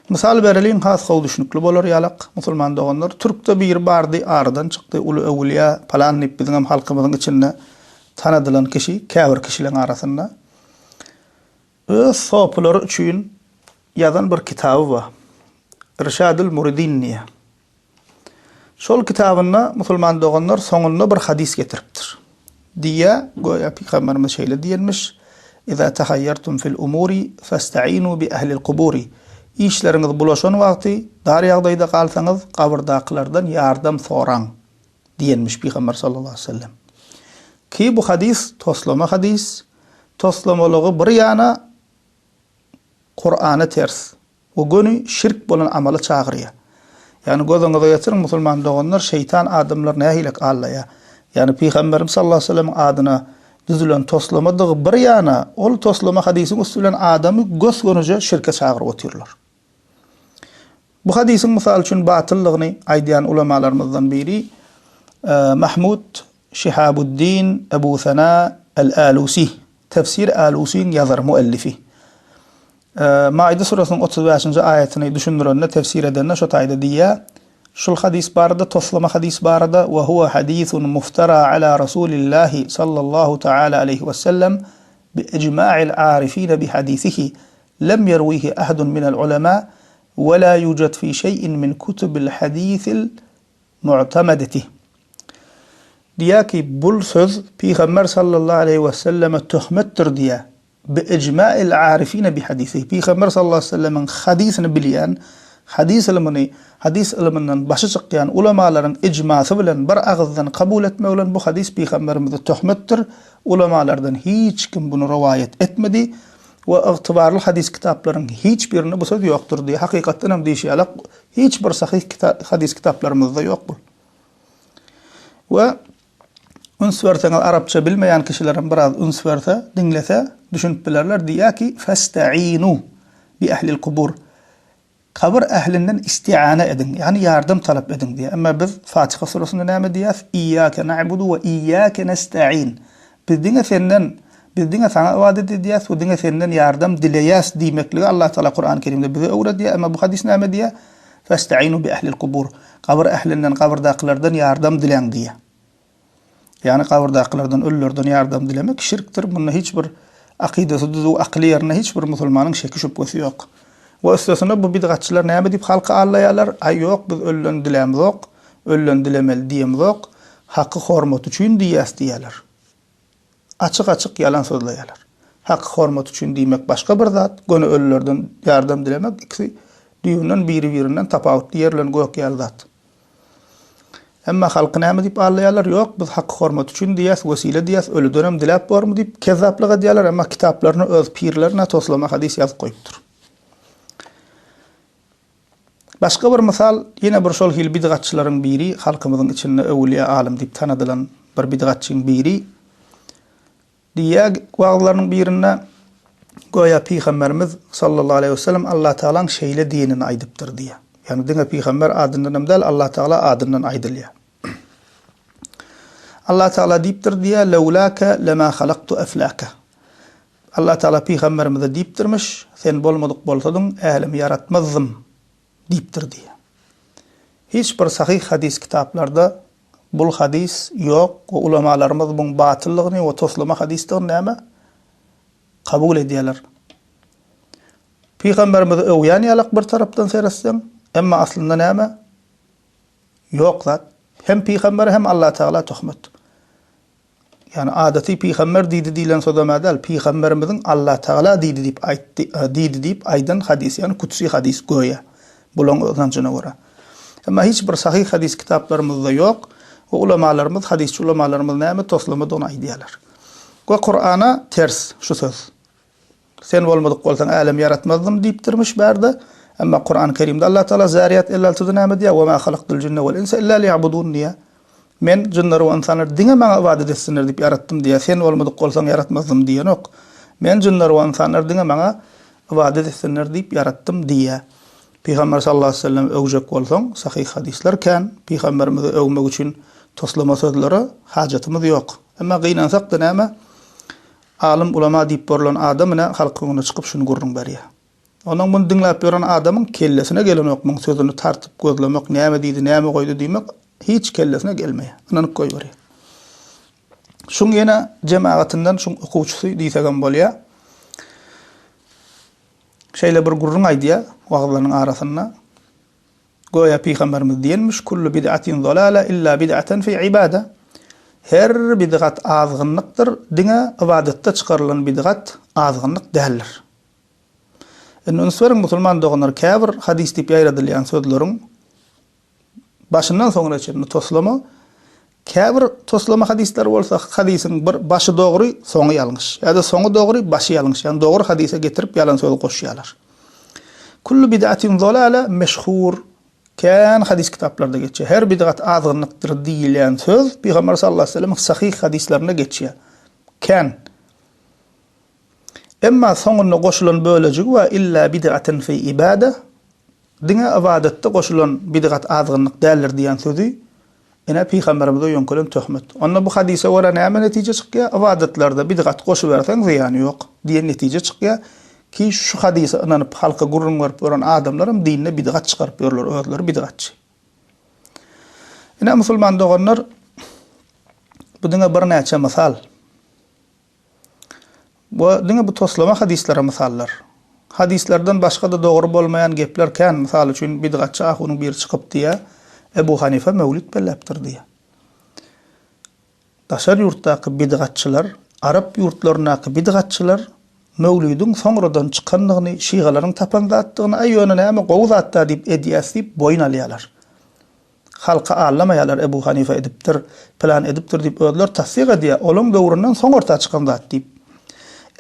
Misal berelin has haw düşünükli bolar ýalak musulman doganlar. Türkde bir bardy, aradan çykdy, uly ewliya falan diýip bizim halkymyzyň içinde tanadylan kişi, käbir kişileriň arasynda öz sowaplary üçin ýazan bir kitaby bar. Irşadul Muridin diýe. Şol kitabyna musulman doganlar soňunda bir hadis getiripdir. Diýe, goýa Peygamberimiz şeýle diýenmiş: "Iza tahayyartum fil umuri fasta'inu bi ahli'l quburi." İşleriňiz bulaşan wagty, dar ýagdaýda kalsaňyz, kabrdaklardan ýardam soraň diýenmiş Peygamber sallallahu aleyhi ve sellem. Ki bu hadis toslama hadis, toslamalygy bir ýana Kur'ana ters. O göni şirk bolan amaly çagyrýar. Yani gözüňize ýetiriň musulman doganlar şeytan adamlar nähilek allaýa. Yani Peygamberimiz sallallahu aleyhi ve sellem adyna düzülen toslamadygy bir ýana, ol toslama hadisiň üstülen adamy göz görünje şirke çagyryp oturýarlar. Bu hadisin misal üçin batyllygyny aýdýan ulamalarymyzdan biri Mahmud Şihabuddin Ebu Sana el-Alusi, tefsir Alusi'nin yazar müellifi. Maide surasının 35. ayetini düşündürende tefsir edende şu taýda diýär: "Şul hadis barada, toslama hadis barada, ve huwa hadisun muftara ala Rasulillahi sallallahu ta'ala aleyhi ve sellem bi icma'il arifin bi hadisihi lem yerwihi ahadun minel ulema ve la yujad fi şey'in min kutubil hadisil mu'tamedeti." Diýär ki bul söz Peygamber sallallahu aleyhi ve selleme töhmettir diýär. Bi icma'il arifin bi hadisihi. Peygamber sallallahu aleyhi ve sellemin hadisini bilýän, hadis ilminden başı çykýan ulamalaryň icmasy bilen bir agızdan kabul etmek bilen bu hadis Peygamberimize töhmettir. Ulamalardan hiç kim bunu rivayet etmedi we ygtybarly hadis kitaplarynyň hiç birini bu söz ýokdur diýip hakykatdan hem diýişýärler. Hiç bir sahih hadis kitaplarymyzda ýok bu. We üns berseňiz arapça bilmeýän kişilerim biraz üns berse, dinlese, düşünüp bilerler. Diýär ki fasta'inu bi ahli'l qubur. Kabir ehlinden isti'ana edin, yani yardım talep edin diye. Ama biz Fatiha surasında näme diýär? İyyake na'budu ve iyyake nesta'in. Bizdiňe sana ibadet edýäs, bizdiňe senden yardım dileýäs diýmekligi Allah Taala Kur'an-ı Kerimde bize öwredýär. Ama bu hadis näme diýär? Fasta'inu bi ahli'l qubur. Kabir ehlinden, kabirdakylardan yardım dileň diýär. Yani kabirdakylardan, ölülerden yardım dilemek şirktir. Bunda hiç bir akidesi düzü, akli ýerine hiç bir musulmanyň şeki şüphesi ýok. Ve üstesine bu bidgatçılar näme diýip halka allaýarlar? Ay ýok, biz öllen dilämiz ýok, öllen dilemeli diýemiz ýok. Haqqy hormat üçin diýäs diýerler. Açyk-açyk ýalan sözleýärler. Haqqy hormat üçin diýmek başga bir zat, göni ölülerden ýardam dilemek ikisi diýünden biri-birinden tapawut ýerlen goýak ýer zat. Emma halky näme diýip allaýarlar? Ýok, biz haqqy hormat üçin diýäs, wesile diýäs, ölüden dilap barmy diýip kezaplyk edýärler, emma kitaplaryny öz pirlerine toslama hadis ýazyp goýupdyr. Başka bir misal, yine bir şol hil bidgatçıların biri, halkımızın içinde ewliya alim diýip tanadylan bir bidgatçyň biri. Diýär wagtlarynyň birinde goya Peygamberimiz sallallahu aleyhi ve sellem Allah Teala'nın şeyle dinini aydıptır diye. Yani dine Peygamber adından emdal, Allah Teala adından aydılıyor. Allah Teala deyiptir diye levlaka lema halaktu eflaka. Allah Teala Peygamberimize deyiptirmiş, sen bolmadık bolsadın ehlimi yaratmazdım deyiptir diye. Hiç bir sahih hadis kitaplarda bul hadis yok. O ulamalarımız bunun batıllığını ve toslama hadislerini ama kabul ediyorlar. Peygamberimiz öwyan yalak bir taraftan seyretsen, ama aslında näme? Yok zat. Hem Peygamber hem Allah Teala töhmet. Yani adati Peygamber diýdi diýilen sözlemedel, Peygamberimizin Allah Teala diýdi diýip aýtdy, diýdi diýip aýdan hadis, yani kutsi hadis goýa. Bulan öňçüne görä. Ama hiç bir sahih hadis kitaplarımızda yok. O ulamalarımız, hadisçi ulamalarımız näme toslama donu aýdýarlar. Ve Kur'an'a ters şu söz. Sen bolmadyk bolsaň alem yaratmazdım diýipdirmiş bärde. Ama Kur'an-ı Kerim'de Allah Teala Zariyat 56'da näme diýär? "Ve ma halaqtul jinne vel insa illa liya'budun" diýär. Men jinleri we insanlar diňe maňa ibadet etsinler diýip yaratdym diýär. Sen bolmadyk bolsaň yaratmazdım diýen ok. Men jinleri we insanlar diňe maňa ibadet etsinler diýip yaratdym diýär. Peygamber sallallahu aleyhi ve sellem öwjek bolsaň, sahih hadisler kan, Peygamberimizi öwmek üçin toslama sözleri hajatymyz yok. Ama gynansak da näme? Alim ulama diýip borulan adamyna halkyna çykyp şunu görüň berýär. Onuň bunu dinläp ýören adamyň kellesine gelen okmaň sözüni tartyp gözlemek, näme diýdi, näme goýdy diýmek hiç kellesine gelmeýär. Anyny goýy berýär. Şuň ýene jemaatinden şuň okuwçysy diýsegem bolýar. Şeýle bir gurrun aýdýar wagtlaryň arasynda. Goýa Peygamberimiz diýenmiş, "Kullu bid'atin zalala illa bid'atan fi ibada." Her bid'at azgynlykdyr, diňe ibadetde çykarylan bid'at azgynlyk däldir. Ününsörün musulman doganar käbir hadis diýip ýaýradylýan sözleriň başyndan soňra çenini toslama, käbir toslama hadisler bolsa hadisin bir başı dogry, soňy ýalňyş. Ýa-da soňy dogry, başı ýalňyş. Ýani dogry hadise getirip ýalan söz goşýarlar. Kullu bid'atin zalala meşhur kan hadis kitaplarda geçýär. Her bid'at azgynlykdyr diýilen söz Peygamber sallallahu aleyhi ve sellem sahih hadislerinde geçýär. Kan emma soňuna goşulan bölejigi we illa bid'atan fi ibada diňe ibadetde goşulan bid'at azgynlyk däldir diýen sözi ene Peygamberimize ýönkelen töhmet. Onda bu hadise wara näme netije çykýar? Ibadetlerde bid'at goşup berseň ziýany ýok diýen netije çykýar ki şu hadise inanyp halka gurrun berip boran adamlarym dinine bid'at çykaryp berler, özleri bid'atçy. Ene musulman doganlar bu diňe bir näçe mysal. Bu diňe bu toslama hadislere misallar. Hadislerden başga da dogry bolmayan gepler kan, misal üçin bid'atçy ahunyň bir çykyp diýär, Ebu Hanife mevlid belläpdir diýär. Daşar ýurtdaky bid'atçylar, Arap ýurtlarynaky bid'atçylar mevlidin soňradan çykanlygyny, şiğalaryň tapandatdygyny aýyony näme gowzatda diýip edýäsip boyun alýarlar. Halka anlamaýarlar Ebu Hanife edipdir, plan edipdir diýip özler tasdiq edýär. Olaň döwründen soň orta çykan zat diýip.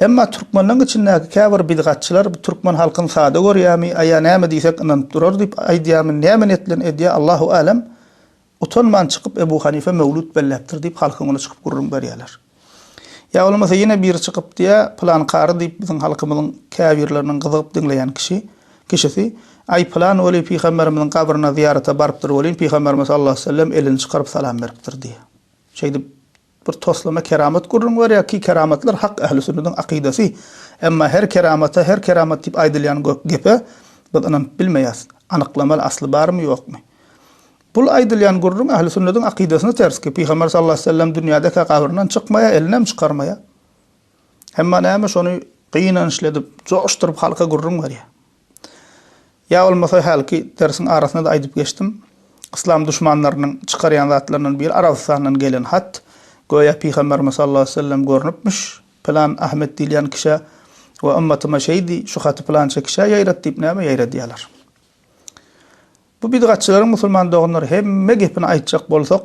Emma Türkmenliň içindäki käbir bid'atçylar bu Türkmen halkyny sada görýärmi, aýa näme diýsek inanyp durar diýip aýdýarmy, näme netlen edýär Allahu alem. Utanman çykyp Ebu Hanife mevlud belläpdir diýip halkyna çykyp gurrun berýärler. Ya olmasa ýene bir çykyp diýär, plan qary diýip biziň halkymyzyň käbirleriniň gyzygyp dinleýän kişisi ay plan weli Peygamberimiziň kabrına ziýarata barypdyr welin Peygamberimiz sallallahu aleyhi ve sellem elini çykaryp salam beripdir diýär. Şeýdi bir toslama keramet gurrun berýär ki kerametler hak ähli sünnetin akidesi. Emma her keramata her keramet diýip aýdylýan gepe biz anan bilmeýäs. Anyklamaly asly barmy ýokmy? Bul aýdylýan gurrun ähli sünnetin akidesine ters ki Peygamber sallallahu aleyhi ve sellem dünýädäki kabryndan çykmaýa, elinem çykarmaýa. Hemma näme şonu gyýnan işledip, joşdurup halka gurrun berýär. Ya olmasa halki dersin arasynda da aýdyp geçdim. İslam düşmanlarynyň çykarýan zatlarynyň bir Arabistandan gelen hat goýa Peygamberimiz sallallahu aleyhi ve sellem görnüpmiş. Plan Ahmet diýilen kişi we ümmetima şeýdi, şu haty plan çekişe ýaýrat diýip näme ýaýradýarlar. Bu bid'atçylaryň musulman doganlar hemme gepini aýtjak bolsak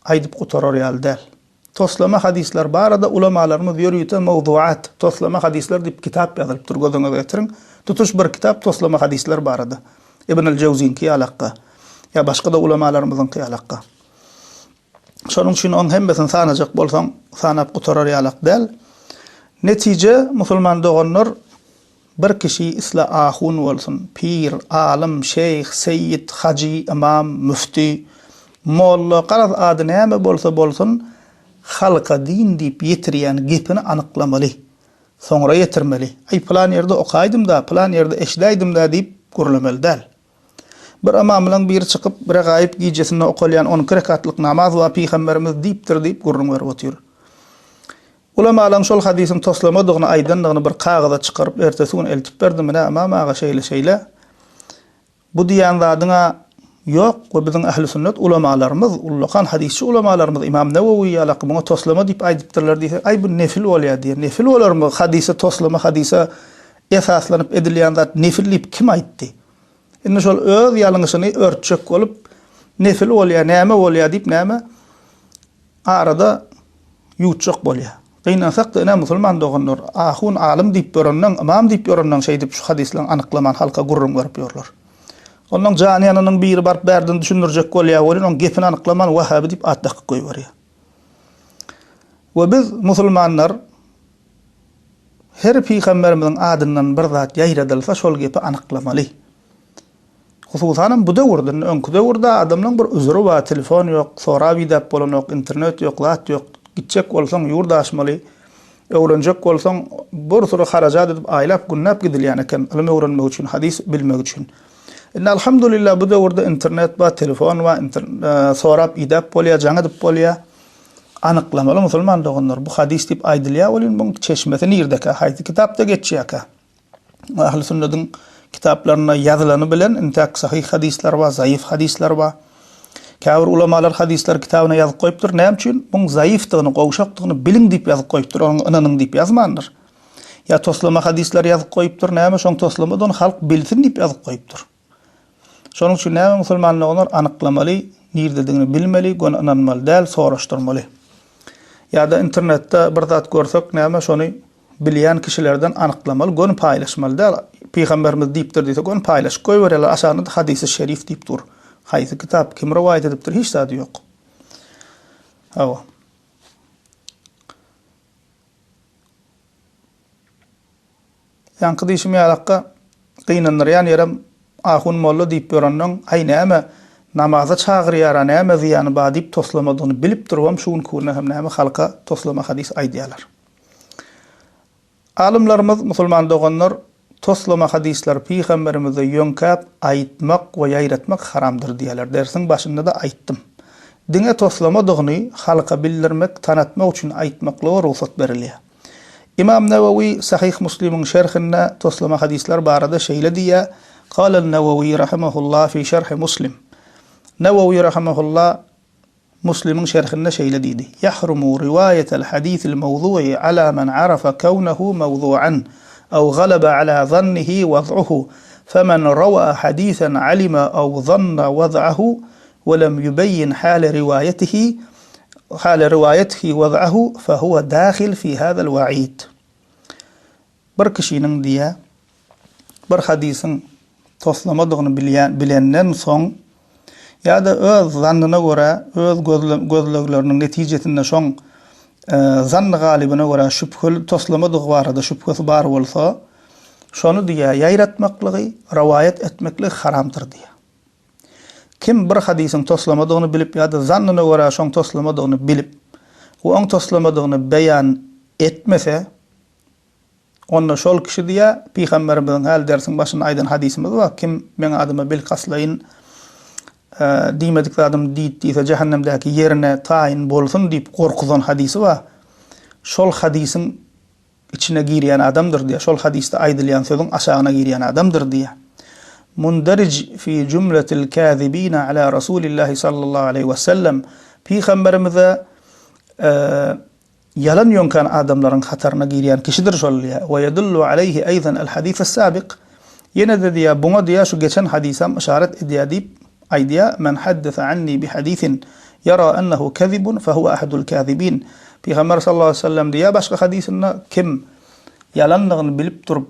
aýdyp gotararýar däl. Toslama hadisler barada ulamalarymyz ýörüýten mawduat, toslama hadisler diýip kitap ýazylypdyr, gözüňize getirin. Tutuş bir kitap toslama hadisler barada. Ibn el-Jawzi'nki alaqqa. Ya başga da ulamalarymyzyň alaqqa. Şonuň üçin on hemmesini sanajak bolsaň sanap gotararýar däl. Netice musulman doğanlar bir kişi isla ahun olsun, pir, alim, şeyh, seyyid, hacı, imam, müfti, molla, qaraz adı näme bolsa bolsun, halka din deyip yetirýän gepini anyklamaly. Sonra yetirmeli. Ay plan yerde okaydım da, plan yerde eşdaydım da deyip gurulamaly däl. Bir imam bilen bir çıkıp bir gaýyp gijesinde okalyan 10 rekatlyk namaz we Peygamberimiz diýipdir diýip gurrun berip otyr. Ulamalar şol hadisin toslamadygyny aýdandygyny bir kagaza çykaryp ertesi gün eltip berdimine ama maga şeýle bu diýen zadyna yok we biziň ähli sünnet ulamalarymyz, ullakan hadisçi ulamalarymyz İmam Newewi ýa-da buňa toslama diýip aýdypdyrlar diýse, ay bu nefil bolýar diýer. Nefil bolarmy? Hadise toslama, hadise esaslanyp edilýän zat nefil diýip kim aýtdy? Indi şol öz ýalyňyşyny örtjek bolup nefil bolýar, näme bolýar diýip näme arada ýutjak bolýar. Gynansak da näme musulman doganlar ahun alim diýip görenden, imam diýip görenden şey diýip şu hadislerini anyklaman halka gurrun berip ýörler. Onun janiyanynyň biri barp berdin düşündirjek bolýar, onun gepini anyklaman Wahhabi diýip at takyp goýup berýär. We biz musulmanlar her peýgamberimiziň adyndan bir zat ýaýradylsa şol gepi anyklamaly. Hususan bu döwürde, öňkü döwürde adamlaryň bir özüri bar, telefon ýok, soraw edip bolan ýok, internet ýok, zat ýok. Gitjek bolsaň ýurda aşmaly, öwrenjek bolsaň bir sürü harajat edip aýlap günnäp gidilýän eken, ilim öwrenmek üçin, hadis bilmek üçin. Inna alhamdulillah bu döwürde internet ba, telefon ba, soraw edip bolýar, jaňa edip bolýar. Anyklamaly musulman doganlar bu hadis diýip aýdylýar, bolýan bu çeşmesi nirdeka, haýsy kitapda geçýär. Ahli sünnetin kitaplarına ýazylany bilen intak sahih hadisler wa zaif hadisler ba. Käbir ulamalar hadisler kitabyna ýazyp goýupdyr. Näme üçin? Bu zaifdygyny, gowşakdygyny biliň diýip ýazyp goýupdyr, onuň ynanyň diýip ýazmandyr. Ya toslama hadisler ýazyp goýupdyr, näme şoň toslamady halk bilsin diýip ýazyp goýupdyr. Şonuň üçin näme musulmanlar anyklamaly, nirdedigini bilmeli, gonu inanmaly däl, soraşdyrmaly. Ya-da internetde bir zat görsek näme şonu bilýän kişilerden anyklamaly, gonu paýlaşmaly däl. Peýgamberimiz diýipdir diýse, gonu paýlaşyp goýberýärler, aşagyny hadisi şerif diýip dur. Haýsy kitap kim riwayet edipdir, hiç zady ýok. Hawa. Ýa-ni diýişim ýalakka gynanýan ýerem ahun molla diýip görenden ay näme namaza çagyrýar, näme ziýany bar diýip toslamadygyny bilip durýam, şuň kurna hem näme halka toslama hadis aýdýarlar. Alimlerimiz, musulman doganlar toslama hadisler Peygamberimize ýönkäp aýtmak we ýaýratmak haramdyr diýerler. Dersiň başynda da aýtdym. Diňe toslamadygyny halka bildirmek, tanatmak üçin aýtmakla ruhsat berilýär. İmam Newewi Sahih Muslim'in şerhinde toslama hadisler barada şeýle diýär. Qala an-Newewi rahimahullah fi şerh Muslim. Newewi rahimahullah Muslim'in şerhinde şeýle diýdi. Yahrumu riwayatul hadisil mawdu'i ala man arafa kawnahu mawdu'an أو غلب على ظنه وضعه فمن روى حديثا علم أو ظن وضعه ولم يبين حال روايته وضعه فهو داخل في هذا الوعيد. بركشينن ديا بر حديثن toslamadygyny bilenden soň ýa-da öz zannyna görä, öz gözlegleriniň netijesinde şoň zanny galibine göre şüpheli toslamadygy barada şüphesi bar bolsa, şonu diýär ýaýratmaklygy, rivayet etmekli haramdyr diýär. Kim bir hadisin toslamadygyny bilip ýa-da zannyna göre şoň toslamadygyny bilip, oň toslamadygyny beýan etmese, onda şol kişi diýär Peýgamberimiziň hal dersiň başyna aýdan hadisimiz bar. Kim meňe adyma bil kaslayın diýmedik adam diýdi cehennemdäki ýerine taýin bolsun diýip gorkuzan hadisi var. Şol hadisin içine girýän adamdyr diýär. Şol hadisde aýdylýan sözüň aşagyna girýän adamdyr diýär. Mundarij fi jumlatil kazibin ala Rasulillah sallallahu aleyhi ve sellem. Peýgamberimize yalan ýönkan adamlaryň hataryna girýän kişidir şol diýär. Ve yedullu aleyhi eýdan al-hadis as-sabiq. Ýene de diýär, buňa diýär şu geçen hadisam işaret edýär diýip أيديا من حدث عني بحديث يرى أنه كذب فهو أحد الكاذبين. Peygamber sallallahu aleyhi ve sellem diye başka hadisinde kim yalanlığını bilip durup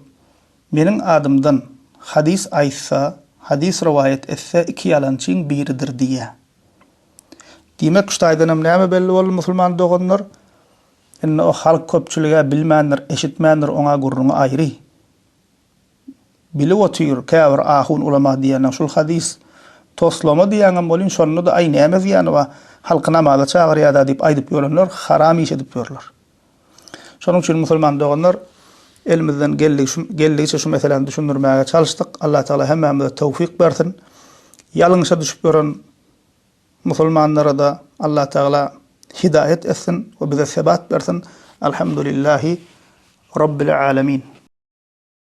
menin adımdan hadis aýtsa, hadis rivayet etse iki yalançyň biridir diye. Demek şu taýdan näme belli bol musulman doganlar? Inne o halk köpçülüge bilmänler, eşitmänler oňa gurrungy aýry. Bilip otyr, käbir ahun ulama diýenen şol hadis toslama diýenen bolyn şonu da aýny emes ýani we halky namaza çagyrýar diýip aýdyp ýörenler haram iş edip ýörler. Şonuň üçin musulman doganlar elimizden geldigiçe şu meseleni düşündirmäge çalışdyk. Allah Taala hemmemize tawfik bersin. Ýalňyşa düşüp ýören musulmanlara da Allah Taala hidayet etsin ve bize sebat bersin. Elhamdülillahi Rabbil alemin.